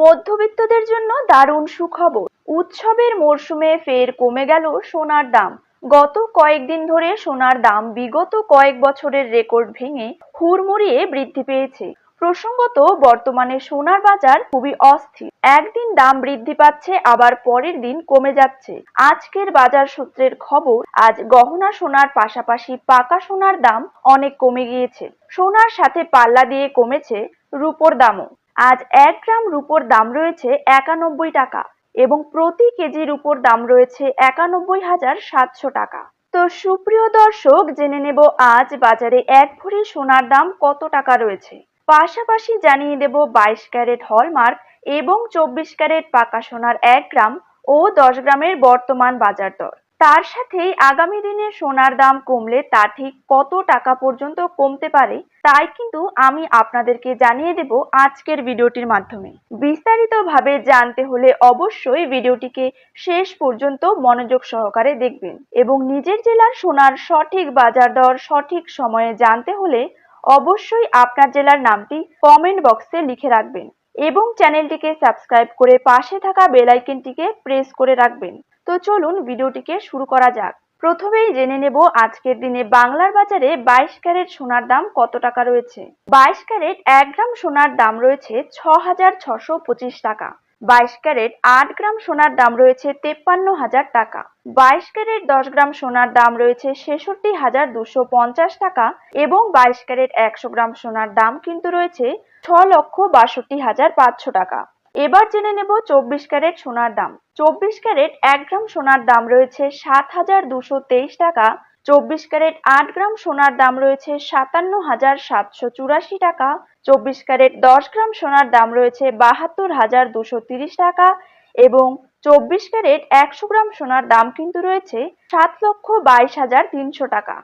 মধ্যবিত্তদের জন্য দারুণ সুখবর। উৎসবের মরশুমে ফের কমে গেল সোনার দাম। গত কয়েকদিন ধরে সোনার দাম বিগত কয়েক বছরের রেকর্ড ভেঙে হুড়মুড়িয়ে বৃদ্ধি পেয়েছে। প্রসঙ্গত, বর্তমানে সোনার বাজার খুবই অস্থির। একদিন দাম বৃদ্ধি পাচ্ছে, আবার পরের দিন কমে যাচ্ছে। আজকের বাজার সূত্রের খবর, আজ গহনা সোনার পাশাপাশি পাকা সোনার দাম অনেক কমে গিয়েছে। সোনার সাথে পাল্লা দিয়ে কমেছে রূপোর দামও। আজ 1 গ্রাম রূপোর দাম রয়েছে 91 টাকা এবং প্রতি কেজি রূপোর দাম রয়েছে 91,700 টাকা। তো সুপ্রিয় দর্শক, জেনে নেব আজ বাজারে 1 ভরি সোনার দাম কত টাকা রয়েছে। পাশাপাশি জানিয়ে দেব 22 ক্যারেট হলমার্ক এবং 24 ক্যারেট পাকা সোনার 1 গ্রাম ও 10 গ্রামের বর্তমান বাজার দর। তার সাথেই আগামী দিনে সোনার দাম কমলে তা ঠিক কত টাকা পর্যন্ত কমতে পারে তাই কিন্তু আমি আপনাদেরকে জানিয়ে দেব আজকের ভিডিওটির মাধ্যমে। বিস্তারিতভাবে জানতে হলে অবশ্যই ভিডিওটিকে শেষ পর্যন্ত মনোযোগ সহকারে দেখবেন এবং নিজের জেলার সোনার সঠিক বাজার দর সঠিক সময়ে জানতে হলে অবশ্যই আপনার জেলার নামটি কমেন্ট বক্সে লিখে রাখবেন এবং চ্যানেলটিকে সাবস্ক্রাইব করে পাশে থাকা বেল আইকনটিকে প্রেস করে রাখবেন। তো চলুন ভিডিওটিকে শুরু করা যাক। প্রথমেই জেনে নেব আজকের দিনে বাংলার বাজারে 22 ক্যারেট সোনার দাম কত টাকা রয়েছে। 22 ক্যারেট 1 গ্রাম সোনার দাম রয়েছে 6,625 টাকা। 22 ক্যারেট 8 গ্রাম সোনার দাম রয়েছে 53,000 টাকা। 22 ক্যারেট 10 গ্রাম সোনার দাম রয়েছে 66,250 টাকা এবং 22 ক্যারেট 100 গ্রাম সোনার দাম কিন্তু রয়েছে 6,62,500 টাকা। এবার জেনে নেব 24 ক্যারেট সোনার দাম। 24 ক্যারেট 1 গ্রাম সোনার দাম রয়েছে 7,223 টাকা। 24 ক্যারেট 8 গ্রাম সোনার দাম রয়েছে 57,784 টাকা। 24 ক্যারেট 10 গ্রাম সোনার দাম রয়েছে 72,230 টাকা এবং 24 ক্যারেট 100 গ্রাম সোনার দাম কিন্তু রয়েছে 7,22,300 টাকা।